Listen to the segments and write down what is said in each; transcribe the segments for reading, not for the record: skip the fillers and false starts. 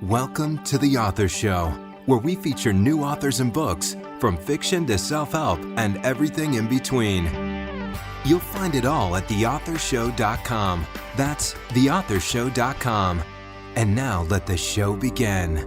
Welcome to The Author Show, where we feature new authors and books, from fiction to self-help and everything in between. You'll find it all at theauthorshow.com. That's theauthorshow.com. And now let the show begin.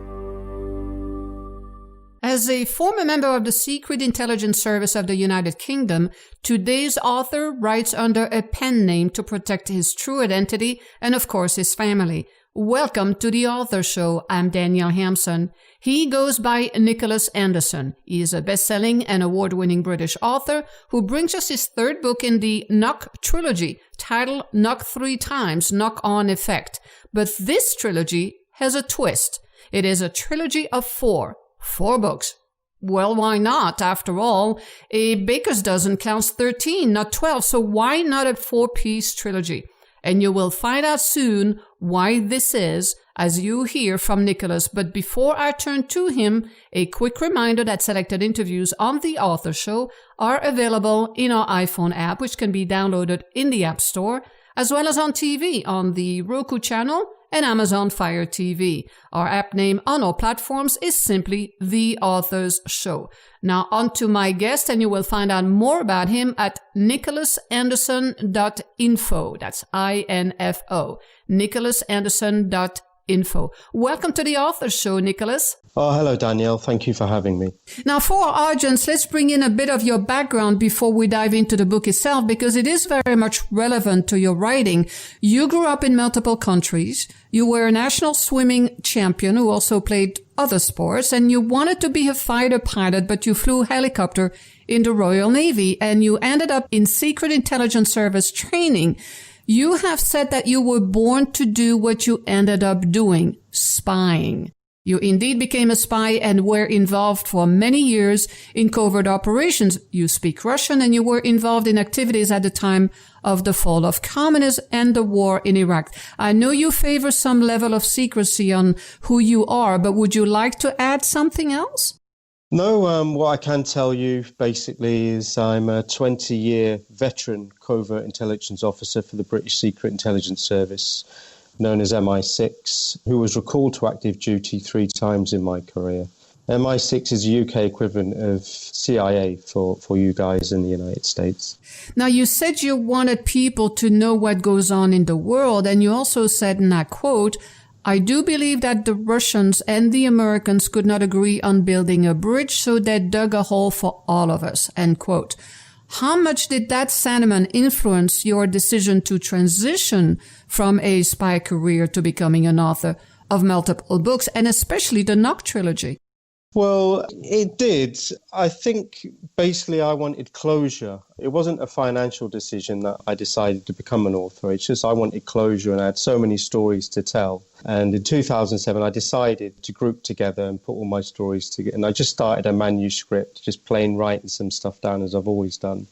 As a former member of the Secret Intelligence Service of the United Kingdom, today's author writes under a pen name to protect his true identity and, of course, his family. Welcome to The Author Show. I'm Danielle Hampson. He goes by Nicholas Anderson. He is a best-selling and award-winning British author who brings us his third book in the NOC Trilogy, titled Knock 3 Times, Knock On Effect. But this trilogy has a twist. It is a trilogy of 4 books. Well, why not? After all, a baker's dozen counts 13, not 12, so why not a 4-piece trilogy? And you will find out soon why this is, as you hear from Nicholas. But before I turn to him, a quick reminder that selected interviews on The Author Show are available in our iPhone app, which can be downloaded in the App Store, as well as on TV on the Roku channel and Amazon Fire TV. Our app name on all platforms is simply The Author's Show. Now on to my guest, and you will find out more about him at nicholasanderson.info. That's I-N-F-O. nicholasanderson.info. Welcome to The Author's Show, Nicholas. Oh, hello, Danielle. Thank you for having me. Now, for our audience, let's bring in a bit of your background before we dive into the book itself, because it is very much relevant to your writing. You grew up in multiple countries. You were a national swimming champion who also played other sports, and you wanted to be a fighter pilot, but you flew helicopter in the Royal Navy, and you ended up in Secret Intelligence Service training. You have said that you were born to do what you ended up doing, spying. You indeed became a spy and were involved for many years in covert operations. You speak Russian, and you were involved in activities at the time of the fall of communism and the war in Iraq. I know you favor some level of secrecy on who you are, but would you like to add something else? No, what I can tell you basically is I'm a 20-year veteran covert intelligence officer for the British Secret Intelligence Service, known as MI6, who was recalled to active duty 3 times in my career. MI6 is the UK equivalent of CIA for you guys in the United States. Now, you said you wanted people to know what goes on in the world, and you also said, and I quote, "I do believe that the Russians and the Americans could not agree on building a bridge, so they dug a hole for all of us," end quote. How much did that sentiment influence your decision to transition from a spy career to becoming an author of multiple books, and especially the NOC Trilogy? Well, it did. I think basically I wanted closure. It wasn't a financial decision that I decided to become an author. It's just I wanted closure, and I had so many stories to tell. And in 2007, I decided to group together and put all my stories together. And I just started a manuscript, just plain writing some stuff down as I've always done.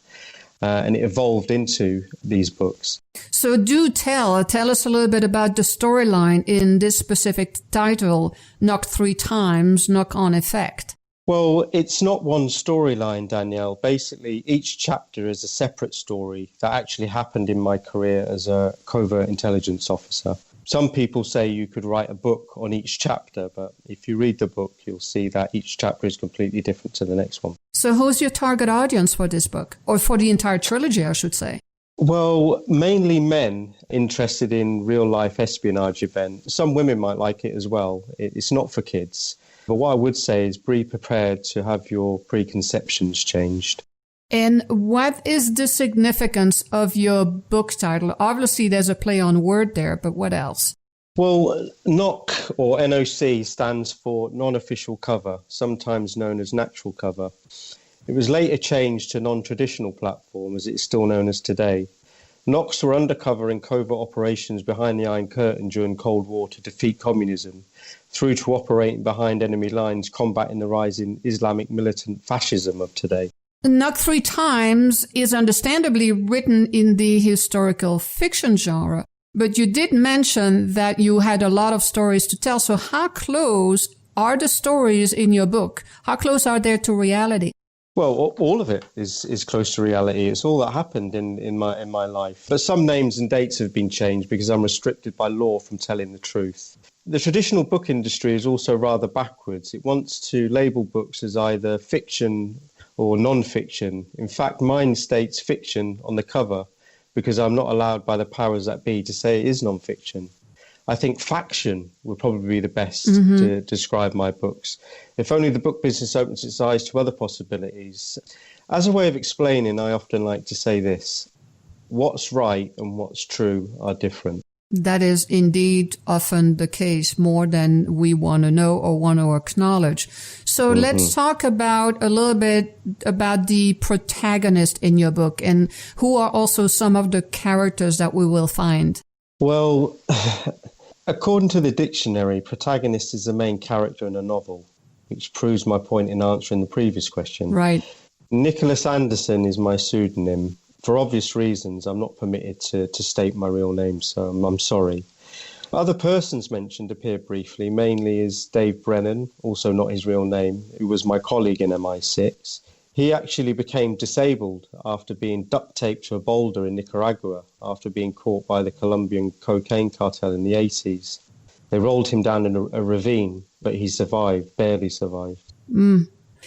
And it evolved into these books. So do tell us a little bit about the storyline in this specific title, Knock 3 Times, Knock On Effect. Well, it's not one storyline, Danielle. Basically, each chapter is a separate story that actually happened in my career as a covert intelligence officer. Some people say you could write a book on each chapter, but if you read the book, you'll see that each chapter is completely different to the next one. So who's your target audience for this book? Or for the entire trilogy, I should say? Well, mainly men interested in real-life espionage events. Some women might like it as well. It's not for kids. But what I would say is be prepared to have your preconceptions changed. And what is the significance of your book title? Obviously, there's a play on word there, but what else? Well, NOC, or NOC, stands for non-official cover, sometimes known as natural cover. It was later changed to non-traditional platform, as it's still known as today. NOCs were undercover in covert operations behind the Iron Curtain during Cold War to defeat communism, through to operating behind enemy lines, combating the rising Islamic militant fascism of today. Knock 3 Times is understandably written in the historical fiction genre, but you did mention that you had a lot of stories to tell. So how close are the stories in your book? How close are they to reality? Well, all of it is close to reality. It's all that happened in my life. But some names and dates have been changed because I'm restricted by law from telling the truth. The traditional book industry is also rather backwards. It wants to label books as either fiction or non-fiction. In fact, mine states fiction on the cover because I'm not allowed by the powers that be to say it is non-fiction. I think faction would probably be the best to describe my books. If only the book business opens its eyes to other possibilities. As a way of explaining, I often like to say this: what's right and what's true are different. That is indeed often the case, more than we want to know or want to acknowledge. So let's talk about a little bit about the protagonist in your book and who are also some of the characters that we will find. Well, according to the dictionary, protagonist is the main character in a novel, which proves my point in answering the previous question. Right. Nicholas Anderson is my pseudonym. For obvious reasons, I'm not permitted to state my real name, so I'm sorry. Other persons mentioned appear briefly, mainly is Dave Brennan, also not his real name, who was my colleague in MI6. He actually became disabled after being duct taped to a boulder in Nicaragua after being caught by the Colombian cocaine cartel in the 80s. They rolled him down in a ravine, but he survived, barely survived.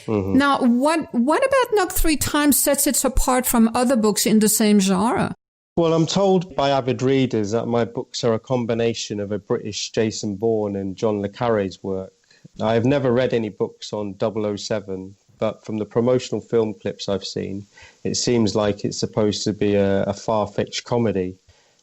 Now, what about NOC 3 Times sets it apart from other books in the same genre? Well, I'm told by avid readers that my books are a combination of a British Jason Bourne and John le Carré's work. I have never read any books on 007, but from the promotional film clips I've seen, it seems like it's supposed to be a far-fetched comedy.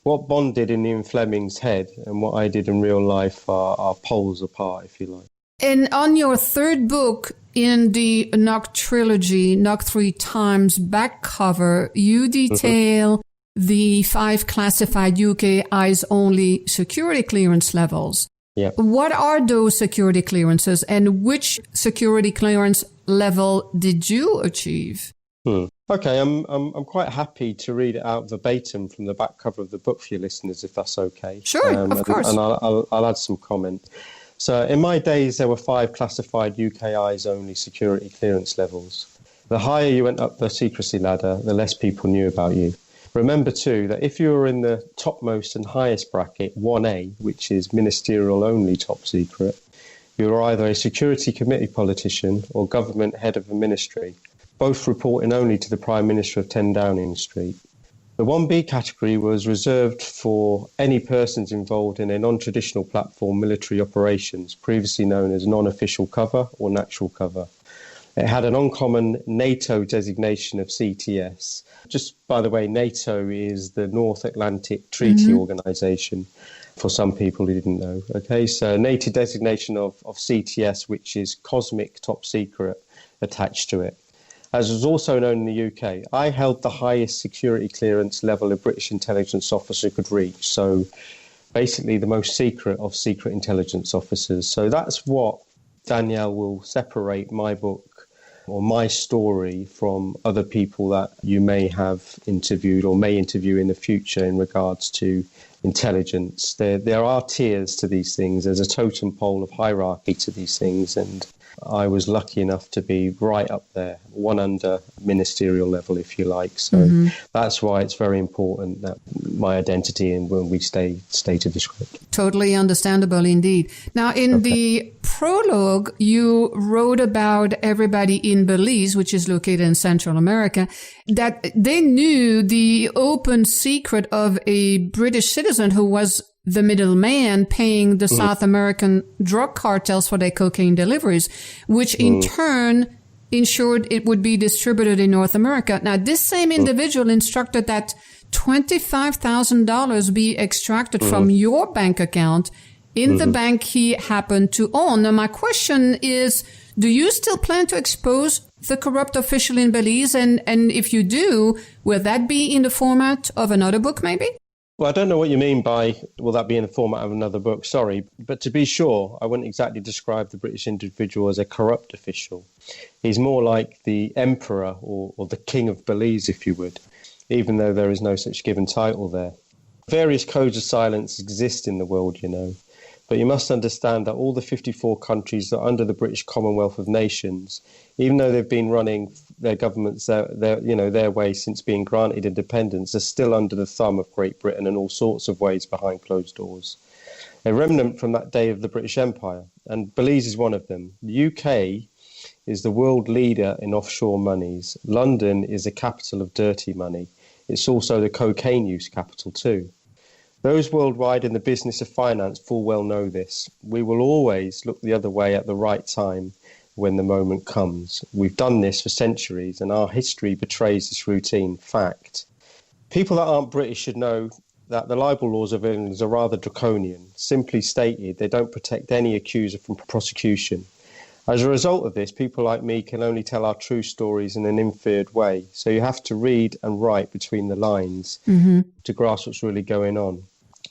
What Bond did in Ian Fleming's head and what I did in real life are poles apart, if you like. And on your third book in the NOC Trilogy, NOC 3 Times back cover, you detail the 5 classified UK eyes-only security clearance levels. Yeah. What are those security clearances and which security clearance level did you achieve? Okay, I'm quite happy to read it out verbatim from the back cover of the book for your listeners, if that's okay. Sure, of course. And I'll add some comment. So in my days, there were 5 classified UK eyes-only security clearance levels. The higher you went up the secrecy ladder, the less people knew about you. Remember, too, that if you were in the topmost and highest bracket, 1A, which is ministerial-only top secret, you were either a security committee politician or government head of a ministry, both reporting only to the Prime Minister of 10 Downing Street. The 1B category was reserved for any persons involved in a non-traditional platform military operations, previously known as non-official cover or natural cover. It had an uncommon NATO designation of CTS. Just by the way, NATO is the North Atlantic Treaty Organization, for some people who didn't know. Okay, so NATO designation of CTS, which is cosmic top secret, attached to it. As was also known in the UK, I held the highest security clearance level a British intelligence officer could reach. So basically the most secret of secret intelligence officers. So that's what, Danielle, will separate my book or my story from other people that you may have interviewed or may interview in the future in regards to intelligence. There are tiers to these things. There's a totem pole of hierarchy to these things, and I was lucky enough to be right up there, one under ministerial level, if you like. So that's why it's very important that my identity and when we stay to the script. Totally understandable indeed. Now, in the prologue, you wrote about everybody in Belize, which is located in Central America, that they knew the open secret of a British citizen who was the middleman paying the South American drug cartels for their cocaine deliveries, which in turn ensured it would be distributed in North America. Now, this same individual instructed that $25,000 be extracted from your bank account in the bank he happened to own. Now, my question is, do you still plan to expose the corrupt official in Belize? And if you do, will that be in the format of another book, maybe? Well, I don't know what you mean by, will that be in the format of another book? Sorry. But to be sure, I wouldn't exactly describe the British individual as a corrupt official. He's more like the emperor or the king of Belize, if you would, even though there is no such given title there. Various codes of silence exist in the world, you know. But you must understand that all the 54 countries that are under the British Commonwealth of Nations, even though they've been running their governments their way since being granted independence, are still under the thumb of Great Britain in all sorts of ways behind closed doors. A remnant from that day of the British Empire, and Belize is one of them. The UK is the world leader in offshore monies. London is the capital of dirty money. It's also the cocaine use capital too. Those worldwide in the business of finance full well know this. We will always look the other way at the right time when the moment comes. We've done this for centuries, and our history betrays this routine fact. People that aren't British should know that the libel laws of England are rather draconian. Simply stated, they don't protect any accuser from prosecution. As a result of this, people like me can only tell our true stories in an inferred way. So you have to read and write between the lines to grasp what's really going on.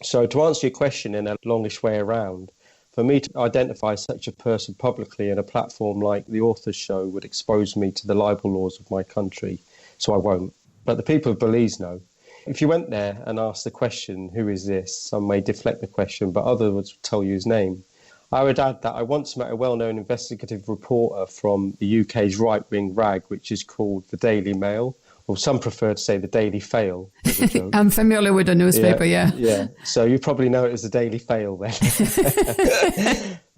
So to answer your question in a longish way around, for me to identify such a person publicly in a platform like the Author's Show would expose me to the libel laws of my country. So I won't. But the people of Belize know. If you went there and asked the question, who is this? Some may deflect the question, but others would tell you his name. I would add that I once met a well-known investigative reporter from the UK's right-wing rag, which is called the Daily Mail, or some prefer to say the Daily Fail. As a joke. I'm familiar with the newspaper, Yeah, so you probably know it as the Daily Fail then.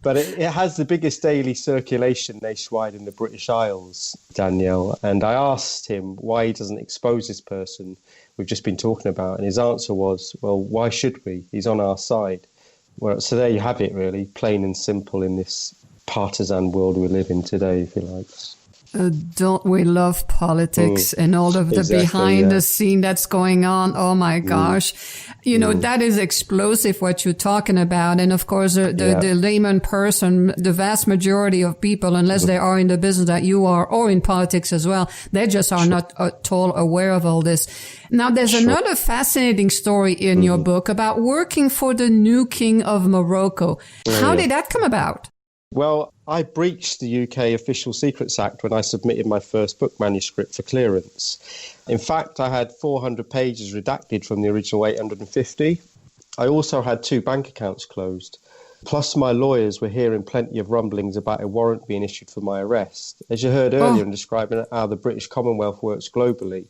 But it has the biggest daily circulation nationwide in the British Isles, Danielle. And I asked him why he doesn't expose this person we've just been talking about. And his answer was, well, why should we? He's on our side. Well, so there you have it, really, plain and simple in this partisan world we live in today, if you like. Don't we love politics and all of the behind the scene that's going on? Oh my gosh. You know, that is explosive what you're talking about. And of course, the layman person, the vast majority of people, unless they are in the business that you are or in politics as well, they just are not at all aware of all this. Now, there's another fascinating story in your book about working for the new king of Morocco. How did that come about? Well, I breached the UK Official Secrets Act when I submitted my first book manuscript for clearance. In fact, I had 400 pages redacted from the original 850. I also had 2 bank accounts closed. Plus, my lawyers were hearing plenty of rumblings about a warrant being issued for my arrest, as you heard earlier in describing how the British Commonwealth works globally.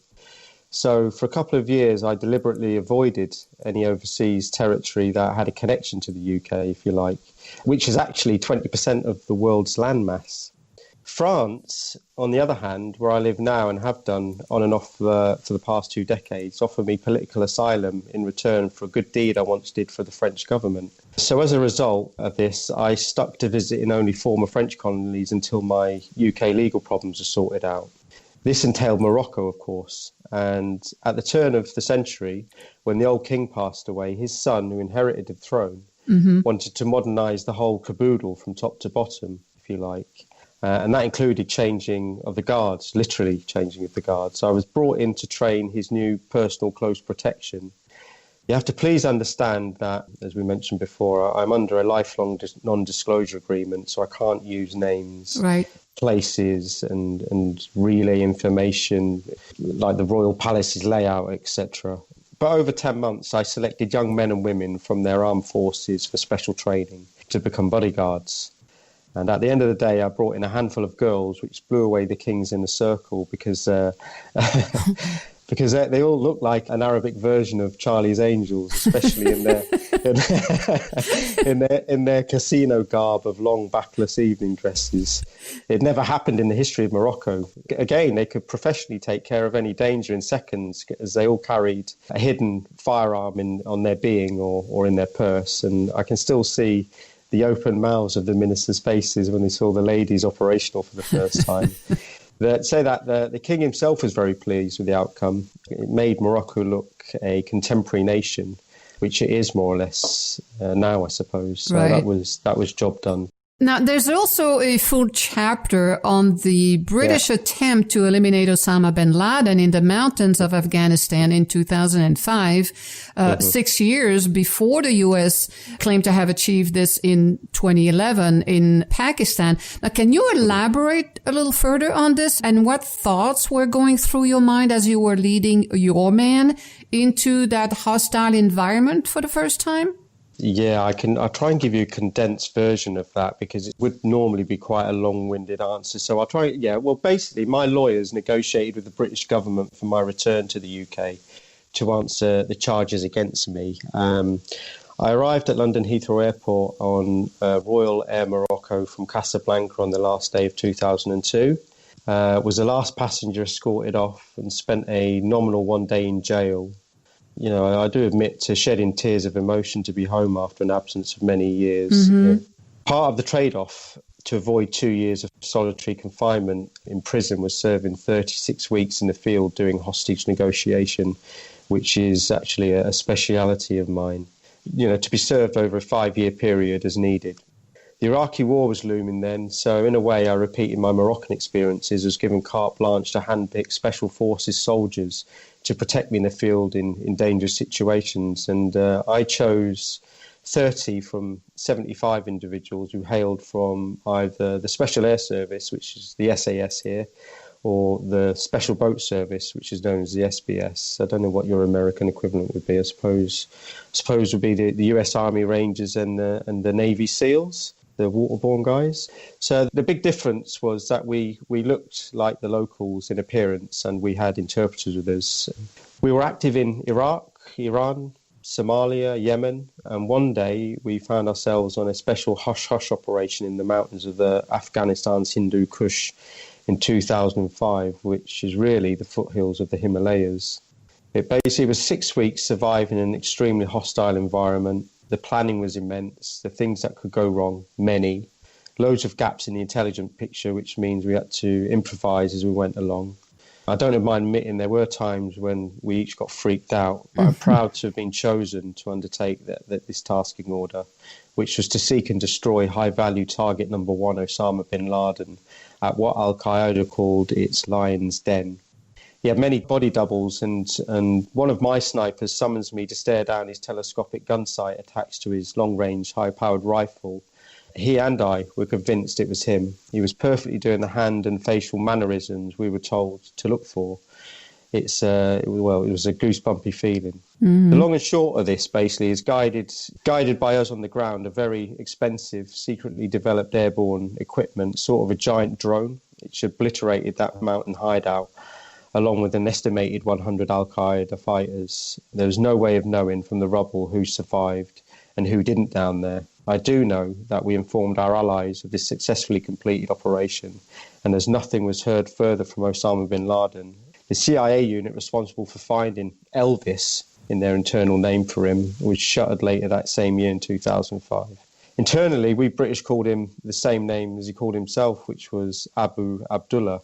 So for a couple of years, I deliberately avoided any overseas territory that had a connection to the UK, if you like, which is actually 20% of the world's landmass. France, on the other hand, where I live now and have done on and off for the past 2 decades, offered me political asylum in return for a good deed I once did for the French government. So as a result of this, I stuck to visiting only former French colonies until my UK legal problems are sorted out. This entailed Morocco, of course, and at the turn of the century, when the old king passed away, his son, who inherited the throne, wanted to modernise the whole caboodle from top to bottom, if you like, and that included changing of the guards, literally changing of the guards. So I was brought in to train his new personal close protection. You have to please understand that, as we mentioned before, I'm under a lifelong non-disclosure agreement, so I can't use names. Right. Places and relay information like the royal palace's layout, etc. But over 10 months, I selected young men and women from their armed forces for special training to become bodyguards. And at the end of the day, I brought in a handful of girls, which blew away the king's inner circle because because they all look like an Arabic version of Charlie's Angels, especially in their casino garb of long backless evening dresses. It never happened in the history of Morocco. Again, they could professionally take care of any danger in seconds, as they all carried a hidden firearm on their being or in their purse. And I can still see the open mouths of the ministers' faces when they saw the ladies operational for the first time. The king himself was very pleased with the outcome. It made Morocco look a contemporary nation, which it is more or less now, I suppose. So that was job done. Now, there's also a full chapter on the British attempt to eliminate Osama bin Laden in the mountains of Afghanistan in 2005, 6 years before the U.S. claimed to have achieved this in 2011 in Pakistan. Now, can you elaborate a little further on this and what thoughts were going through your mind as you were leading your men into that hostile environment for the first time? Yeah, I'll try and give you a condensed version of that because it would normally be quite a long-winded answer. So I'll try. Yeah, well, basically, my lawyers negotiated with the British government for my return to the UK to answer the charges against me. I arrived at London Heathrow Airport on Royal Air Morocco from Casablanca on the last day of 2002. Was the last passenger escorted off and spent a nominal 1 day in jail. You know, I do admit to shedding tears of emotion to be home after an absence of many years. Yeah. Part of the trade-off to avoid 2 years of solitary confinement in prison was serving 36 weeks in the field doing hostage negotiation, which is actually a speciality of mine. You know, to be served over a 5-year period as needed. The Iraqi War was looming then, so in a way I repeated my Moroccan experiences, was given carte blanche to handpick special forces soldiers to protect me in the field in dangerous situations. And I chose 30 from 75 individuals who hailed from either the Special Air Service, which is the SAS here, or the Special Boat Service, which is known as the SBS. I don't know what your American equivalent would be. I suppose would be the US Army Rangers and the Navy SEALs, the waterborne guys. So the big difference was that we looked like the locals in appearance and we had interpreters with us. We were active in Iraq, Iran, Somalia, Yemen, and one day we found ourselves on a special hush-hush operation in the mountains of Afghanistan's Hindu Kush in 2005, which is really the foothills of the Himalayas. It basically was 6 weeks surviving in an extremely hostile environment. The planning was immense, the things that could go wrong, many. Loads of gaps in the intelligence picture, which means we had to improvise as we went along. I don't mind admitting there were times when we each got freaked out, but I'm proud to have been chosen to undertake this tasking order, which was to seek and destroy high-value target number 1, Osama bin Laden, at what Al-Qaeda called its lion's den. He had many body doubles, and one of my snipers summons me to stare down his telescopic gun sight attached to his long-range, high-powered rifle. He and I were convinced it was him. He was perfectly doing the hand and facial mannerisms we were told to look for. It was a goosebumpy feeling. The long and short of this, basically, is guided by us on the ground, a very expensive, secretly developed airborne equipment, sort of a giant drone, which obliterated that mountain hideout, along with an estimated 100 Al-Qaeda fighters. There was no way of knowing from the rubble who survived and who didn't down there. I do know that we informed our allies of this successfully completed operation, and as nothing was heard further from Osama bin Laden, the CIA unit responsible for finding Elvis, in their internal name for him, was shuttered later that same year in 2005. Internally, we British called him the same name as he called himself, which was Abu Abdullah.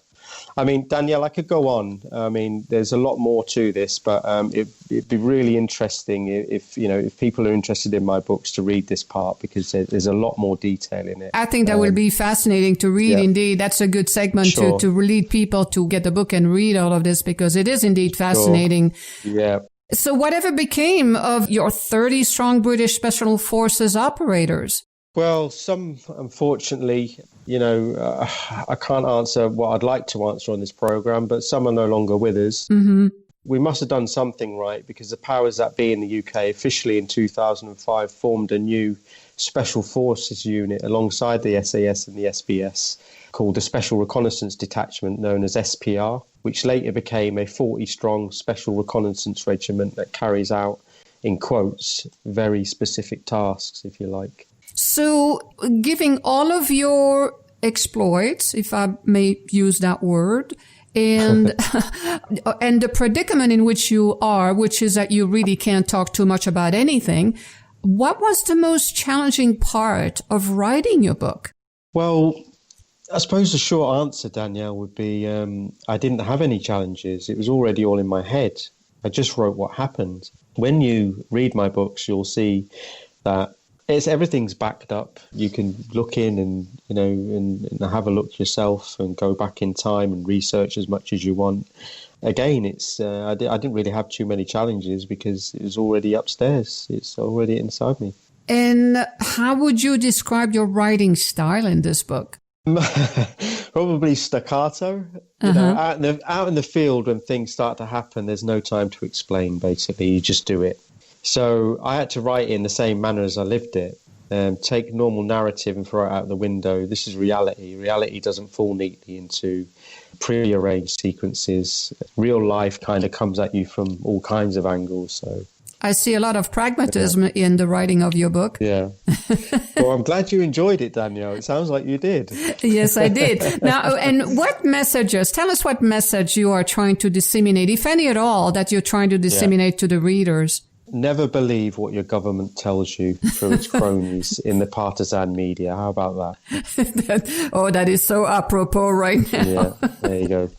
I mean, Danielle, I could go on. I mean, there's a lot more to this, but it'd be really interesting if people are interested in my books to read this part, because there's a lot more detail in it. I think that will be fascinating to read. Yeah. Indeed, that's a good segment to lead people to get the book and read all of this, because it is indeed fascinating. Sure. Yeah. So whatever became of your 30-strong British Special Forces operators? Well, some, unfortunately, I can't answer what I'd like to answer on this program, but some are no longer with us. Mm-hmm. We must have done something right, because the powers that be in the UK officially in 2005 formed a new Special Forces unit alongside the SAS and the SBS called the Special Reconnaissance Detachment, known as SPR, which later became a 40-strong Special Reconnaissance Regiment that carries out, in quotes, very specific tasks, if you like. So, giving all of your exploits, if I may use that word, and and the predicament in which you are, which is that you really can't talk too much about anything, what was the most challenging part of writing your book? Well, I suppose the short answer, Danielle, would be I didn't have any challenges. It was already all in my head. I just wrote what happened. When you read my books, you'll see that everything's backed up. You can look in and have a look yourself and go back in time and research as much as you want. Again, I didn't really have too many challenges because it was already upstairs. It's already inside me. And how would you describe your writing style in this book? Probably staccato. Out in the field, when things start to happen, there's no time to explain. Basically, you just do it. So I had to write it in the same manner as I lived it. Take normal narrative and throw it out the window. This is reality. Reality doesn't fall neatly into pre-arranged sequences. Real life kind of comes at you from all kinds of angles. So I see a lot of pragmatism in the writing of your book. Yeah. Well, I'm glad you enjoyed it, Danielle. It sounds like you did. Yes, I did. Now, and what messages, tell us what message you are trying to disseminate, if any at all, that you're trying to disseminate to the readers. Never believe what your government tells you through its cronies in the partisan media. How about that? That is so apropos right now. Yeah, there you go.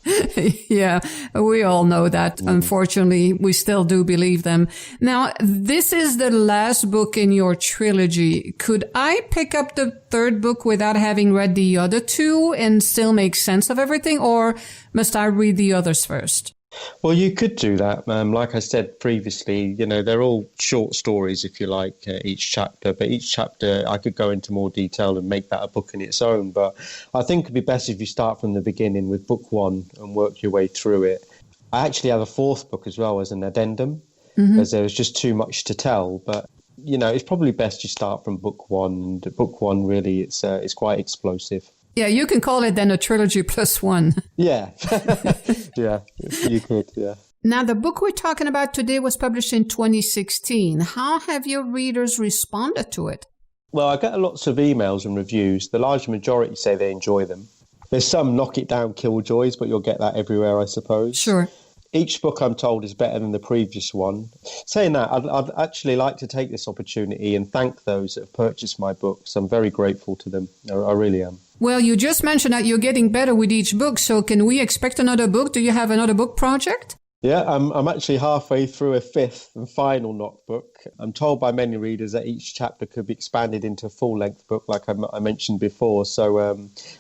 Yeah, we all know that. Unfortunately, we still do believe them. Now, this is the last book in your trilogy. Could I pick up the third book without having read the other two and still make sense of everything, or must I read the others first? Well, you could do that. Like I said previously, they're all short stories, if you like, each chapter. But each chapter, I could go into more detail and make that a book in its own. But I think it'd be best if you start from the beginning with book one and work your way through it. I actually have a fourth book as well as an addendum, as there was just too much to tell. But, it's probably best you start from book one. And book one, really, it's quite explosive. Yeah, you can call it then a trilogy plus one. Yeah. Yeah, you could, yeah. Now, the book we're talking about today was published in 2016. How have your readers responded to it? Well, I get lots of emails and reviews. The large majority say they enjoy them. There's some knock it down killjoys, but you'll get that everywhere, I suppose. Sure. Each book, I'm told, is better than the previous one. Saying that, I'd actually like to take this opportunity and thank those that have purchased my books. I'm very grateful to them. I really am. Well, you just mentioned that you're getting better with each book, so can we expect another book? Do you have another book project? Yeah, I'm actually halfway through a fifth and final NOC book. I'm told by many readers that each chapter could be expanded into a full-length book, like I mentioned before. So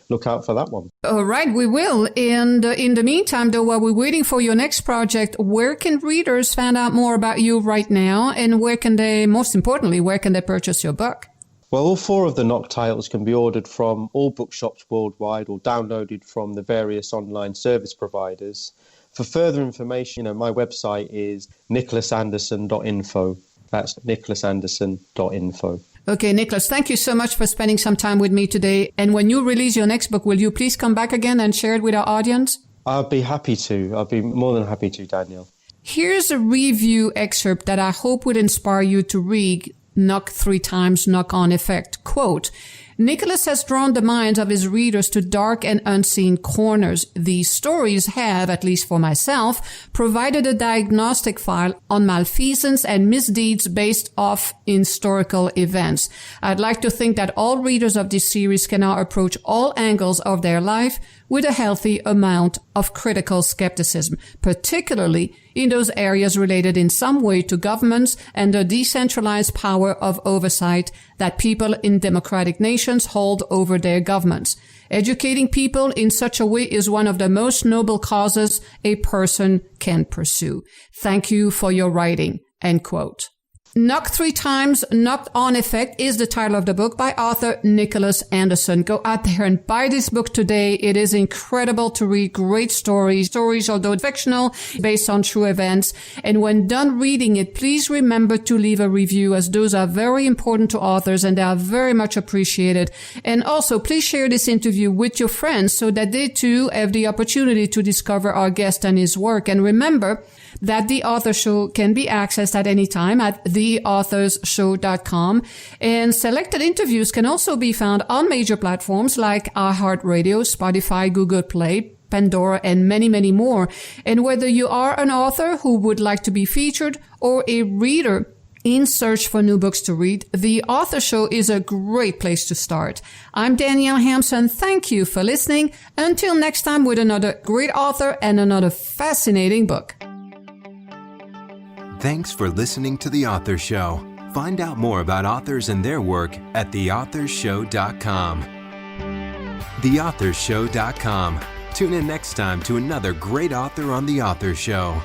look out for that one. All right, we will. And in the meantime, though, while we're waiting for your next project, where can readers find out more about you right now? And where can they purchase your book? Well, all four of the NOC titles can be ordered from all bookshops worldwide or downloaded from the various online service providers. For further information, my website is nicholasanderson.info. That's nicholasanderson.info. Okay, Nicholas, thank you so much for spending some time with me today. And when you release your next book, will you please come back again and share it with our audience? I'll be happy to. I'll be more than happy to, Danielle. Here's a review excerpt that I hope would inspire you to read NOC 3 times knock-on effect. Quote, Nicholas has drawn the minds of his readers to dark and unseen corners. These stories have, at least for myself, provided a diagnostic file on malfeasance and misdeeds based off historical events. I'd like to think that all readers of this series can now approach all angles of their life with a healthy amount of critical skepticism, particularly in those areas related in some way to governments and the decentralized power of oversight that people in democratic nations hold over their governments. Educating people in such a way is one of the most noble causes a person can pursue. Thank you for your writing. End quote. NOC 3 times knock-on effect is the title of the book by author Nicholas Anderson. Go out there and buy this book today. It is incredible to read. Great stories, although fictional, based on true events. And when done reading it, please remember to leave a review, as those are very important to authors and they are very much appreciated. And also, please share this interview with your friends so that they too have the opportunity to discover our guest and his work. And remember that The Author Show can be accessed at any time at theauthorsshow.com. And selected interviews can also be found on major platforms like iHeartRadio, Spotify, Google Play, Pandora, and many, many more. And whether you are an author who would like to be featured or a reader in search for new books to read, The Author Show is a great place to start. I'm Danielle Hampson. Thank you for listening. Until next time with another great author and another fascinating book. Thanks for listening to The Author Show. Find out more about authors and their work at theauthorsshow.com. Theauthorsshow.com. Tune in next time to another great author on The Author Show.